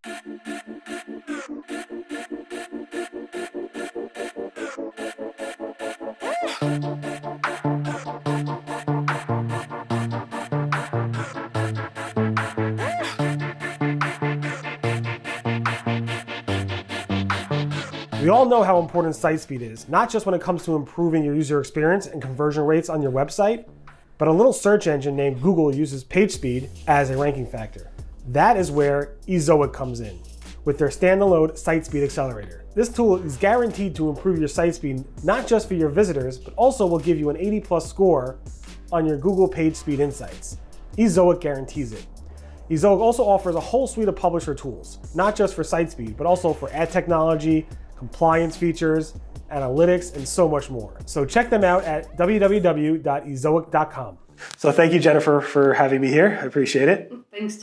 We all know how important site speed is, not just when it comes to improving your user experience and conversion rates on your website, but a little search engine named Google uses page speed as a ranking factor. That is where Ezoic comes in, with their standalone site speed accelerator. This tool is guaranteed to improve your site speed, not just for your visitors, but also will give you an 80+ score on your Google Page Speed Insights. Ezoic guarantees it. Ezoic also offers a whole suite of publisher tools, not just for site speed, but also for ad technology, compliance features, analytics, and so much more. So check them out at www.ezoic.com. So thank you, Jennifer, for having me here. I appreciate it. Thanks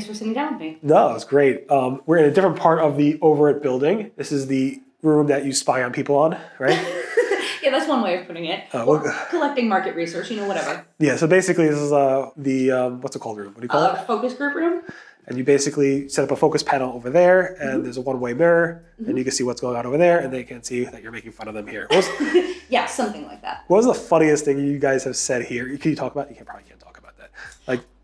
for sitting down with me. No, it's great. We're in a different part of the Overit building. This is the room that you spy on people on, right? Yeah, that's one way of putting it. Collecting market research, whatever. Yeah, so basically this is the, what's it called room? What do you call it? Focus group room. And you basically set up a focus panel over there, and there's a one-way mirror, and you can see what's going on over there, and they can see that you're making fun of them here. Yeah, something like that. What was the funniest thing you guys have said here? Can you talk about it? You probably can't talk about that.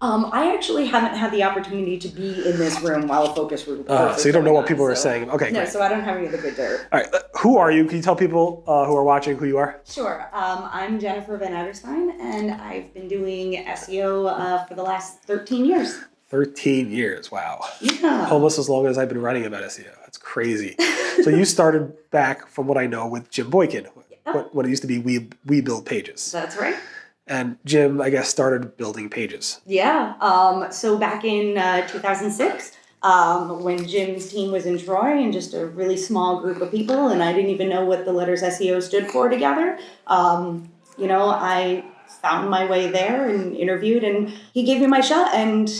I actually haven't had the opportunity to be in this room while a focus group. So you don't know what people are saying. Okay, no, great. so I don't have any of the good dirt. All right, who are you? Can you tell people who are watching who you are? Sure. I'm Jennifer Van Iderstyne, and I've been doing SEO for the last 13 years. 13 years, wow. Yeah. Almost as long as I've been writing about SEO. That's crazy. So you started back, from what I know, with Jim Boykin, what it used to be We Build Pages. That's right. And Jim, I guess, started building pages. Yeah. So back in 2006, when Jim's team was in Troy and just a really small group of people, and I didn't even know what the letters SEO stood for together, I found my way there and interviewed, and he gave me my shot, and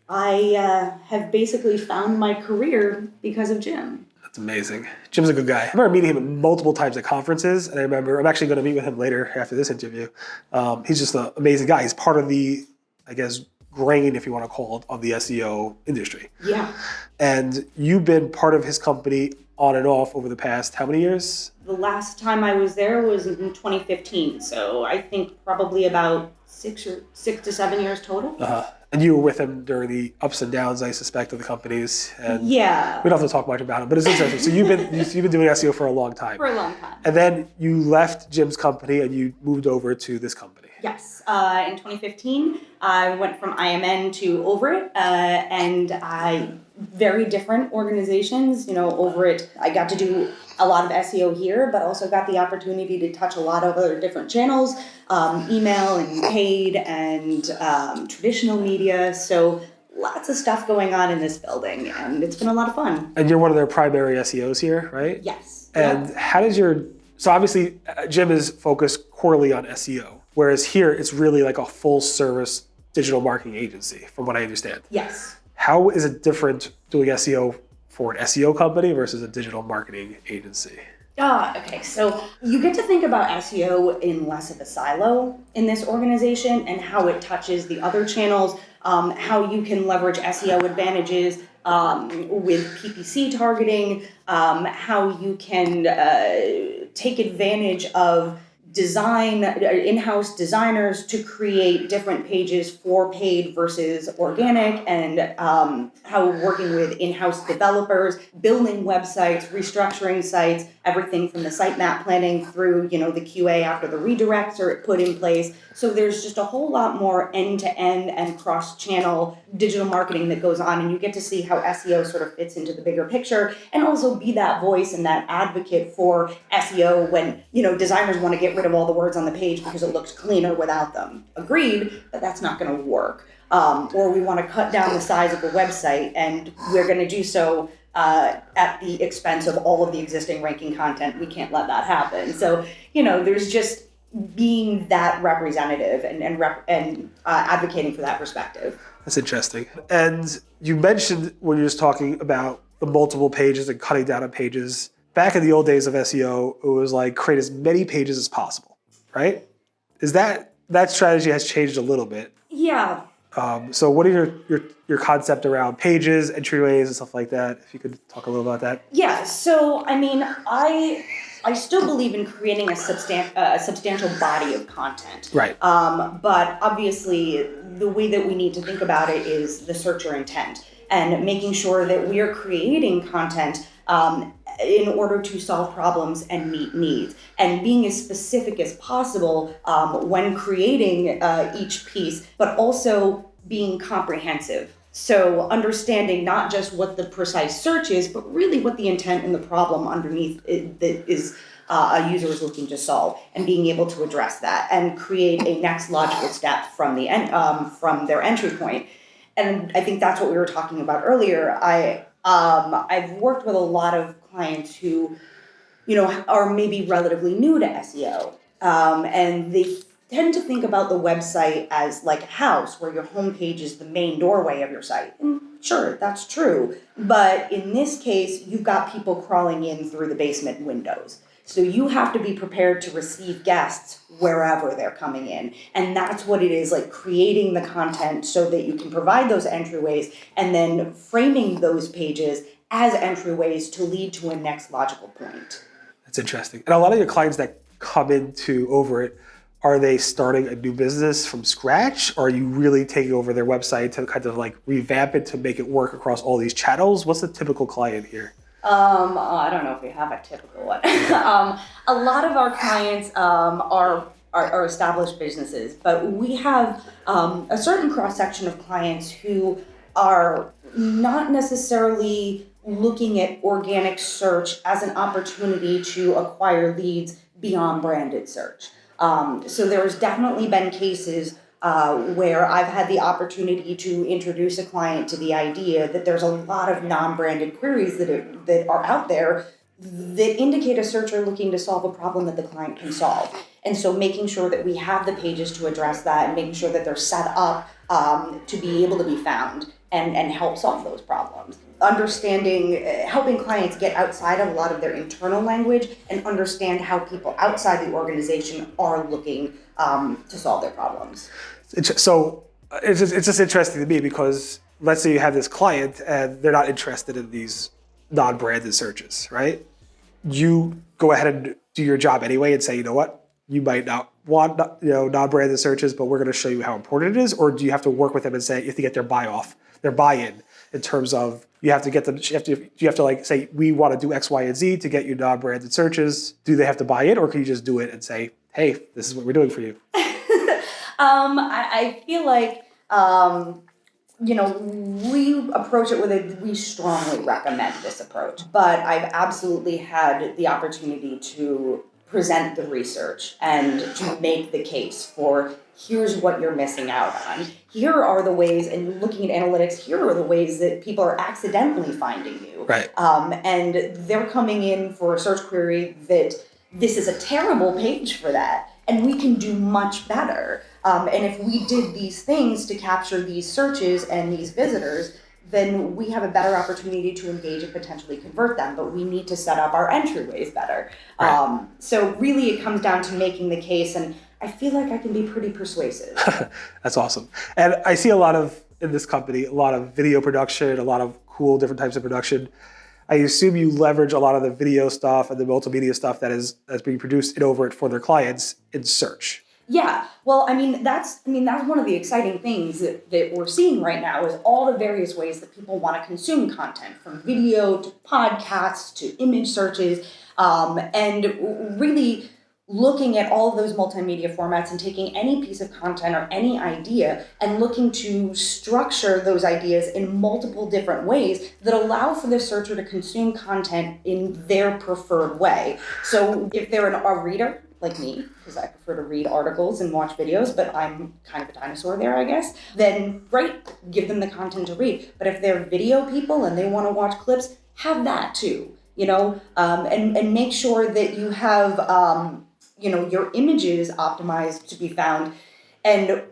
I have basically found my career because of Jim. That's amazing. Jim's a good guy. I remember meeting him multiple times at conferences, and I'm actually going to meet with him later after this interview. He's just an amazing guy. He's part of the, I guess, grain, if you want to call it, of the SEO industry. Yeah. And you've been part of his company on and off over the past how many years? The last time I was there was in 2015, so I think probably about 6 to 7 years total. And you were with him during the ups and downs, I suspect, of the companies. And yeah. We don't have to talk much about it, but it's interesting. So you've been doing SEO for a long time. For a long time. And then you left Jim's company and you moved over to this company. Yes. In 2015, I went from IMN to Overit, and very different organizations. Overit, I got to do a lot of SEO here, but also got the opportunity to touch a lot of other different channels, email and paid and traditional media. So lots of stuff going on in this building, and it's been a lot of fun. And you're one of their primary SEOs here, right? Yes. And how does so obviously Jim is focused quarterly on SEO, whereas here it's really like a full service digital marketing agency, from what I understand. Yes. How is it different doing SEO for an SEO company versus a digital marketing agency? Okay. So you get to think about SEO in less of a silo in this organization, and how it touches the other channels, how you can leverage SEO advantages with PPC targeting, how you can take advantage of in-house designers to create different pages for paid versus organic, and how working with in-house developers, building websites, restructuring sites, everything from the sitemap planning through, the QA after the redirects are put in place. So there's just a whole lot more end-to-end and cross-channel digital marketing that goes on, and you get to see how SEO sort of fits into the bigger picture, and also be that voice and that advocate for SEO when, designers want to get rid of all the words on the page because it looks cleaner without them. Agreed, but that's not going to work. Or we want to cut down the size of a website, and we're going to do so at the expense of all of the existing ranking content. We can't let that happen. So, there's just being that representative and advocating for that perspective. That's interesting. And you mentioned when you were just talking about the multiple pages and cutting down on pages, back in the old days of SEO, it was like create as many pages as possible, right? Is that strategy has changed a little bit? Yeah. So what are your concept around pages, entryways, and stuff like that? If you could talk a little about that. Yeah, so I mean, I still believe in creating a substantial body of content. Right. But obviously, the way that we need to think about it is the searcher intent and making sure that we are creating content in order to solve problems and meet needs, and being as specific as possible when creating each piece, but also being comprehensive. So understanding not just what the precise search is, but really what the intent and the problem underneath it that is a user is looking to solve, and being able to address that and create a next logical step from the from their entry point. And I think that's what we were talking about earlier. I've worked with a lot of clients who, are maybe relatively new to SEO, and they tend to think about the website as like a house where your homepage is the main doorway of your site. And sure, that's true. But in this case, you've got people crawling in through the basement windows. So you have to be prepared to receive guests wherever they're coming in. And that's what it is, like creating the content so that you can provide those entryways and then framing those pages as entryways to lead to a next logical point. That's interesting. And a lot of your clients that come into Overit, are they starting a new business from scratch? Or are you really taking over their website to kind of like revamp it to make it work across all these channels? What's the typical client here? I don't know if we have a typical one. A lot of our clients are established businesses, but we have a certain cross-section of clients who are not necessarily looking at organic search as an opportunity to acquire leads beyond branded search. So there's definitely been cases where I've had the opportunity to introduce a client to the idea that there's a lot of non-branded queries that are out there that indicate a searcher looking to solve a problem that the client can solve. And so making sure that we have the pages to address that and making sure that they're set up to be able to be found and help solve those problems. Understanding, helping clients get outside of a lot of their internal language and understand how people outside the organization are looking to solve their problems. So it's just interesting to me because let's say you have this client and they're not interested in these non-branded searches, right? You go ahead and do your job anyway and say, you know what, you might not want non-branded searches, but we're going to show you how important it is. Or do you have to work with them and say you have to get their buy-in in terms of you have to get them. You have to like say we want to do X, Y, and Z to get you non-branded searches. Do they have to buy in, or can you just do it and say, hey, this is what we're doing for you? I feel like, we approach it we strongly recommend this approach, but I've absolutely had the opportunity to present the research and to make the case for here's what you're missing out on. Here are the ways, and looking at analytics, here are the ways that people are accidentally finding you. Right. And they're coming in for a search query that this is a terrible page for that, and we can do much better. And if we did these things to capture these searches and these visitors, then we have a better opportunity to engage and potentially convert them, but we need to set up our entryways better. Right. So really it comes down to making the case, and I feel like I can be pretty persuasive. That's awesome. And I see in this company, a lot of video production, a lot of cool different types of production. I assume you leverage a lot of the video stuff and the multimedia stuff that's being produced in Overit for their clients in search. Yeah, well, that's one of the exciting things that we're seeing right now is all the various ways that people want to consume content, from video to podcasts to image searches, and really looking at all of those multimedia formats and taking any piece of content or any idea and looking to structure those ideas in multiple different ways that allow for the searcher to consume content in their preferred way. So if they're a reader, like me, because I prefer to read articles and watch videos, but I'm kind of a dinosaur there, I guess, then great, give them the content to read. But if they're video people and they want to watch clips, have that too, and make sure that you have, your images optimized to be found, and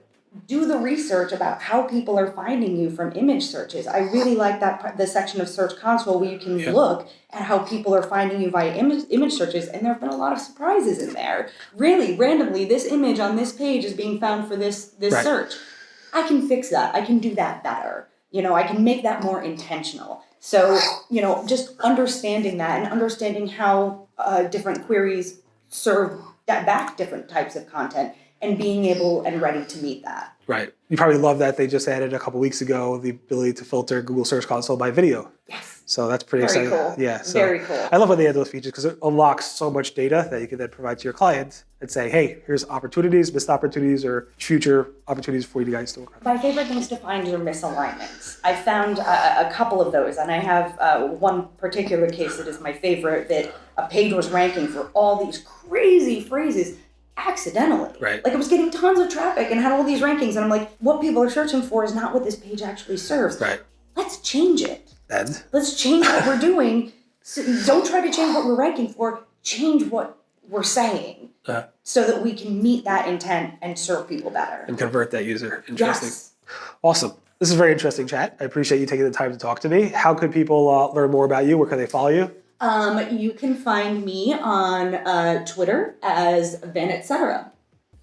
do the research about how people are finding you from image searches. I really like the section of Search Console where you can look at how people are finding you via image searches, and there have been a lot of surprises in there. Really, randomly, this image on this page is being found for this Right. search. I can fix that. I can do that better. I can make that more intentional. So, just understanding that and understanding how different queries serve back different types of content and being able and ready to meet that. Right. You probably love that they just added a couple weeks ago the ability to filter Google Search Console by video. Yes. So that's pretty Very exciting. cool. Yeah. So Very cool. I love when they add those features because it unlocks so much data that you can then provide to your clients and say, hey, here's opportunities, missed opportunities, or future opportunities for you guys to work on. My favorite things to find are misalignments. I found a couple of those, and I have one particular case that is my favorite, that a page was ranking for all these crazy phrases accidentally. Right. Like, it was getting tons of traffic and had all these rankings, and I'm like, what people are searching for is not what this page actually serves. Right. Let's change it. And Let's change what we're doing. So don't try to change what we're ranking for. Change what we're saying so that we can meet that intent and serve people better. and convert that user. Interesting. Yes. Awesome. This is a very interesting chat. I appreciate you taking the time to talk to me. How could people learn more about you? Where can they follow you? You can find me on Twitter as Van Etc.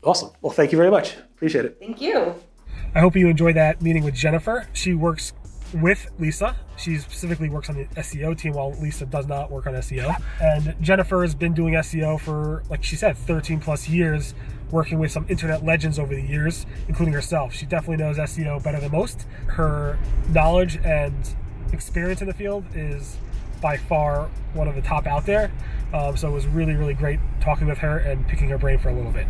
Awesome. Well, thank you very much. Appreciate it. Thank you. I hope you enjoyed that meeting with Jennifer. She works with Lisa. She specifically works on the SEO team while Lisa does not work on SEO. And Jennifer has been doing SEO for, like she said, 13 plus years, working with some internet legends over the years, including herself. She definitely knows SEO better than most. Her knowledge and experience in the field is by far one of the top out there. So it was really, really great talking with her and picking her brain for a little bit.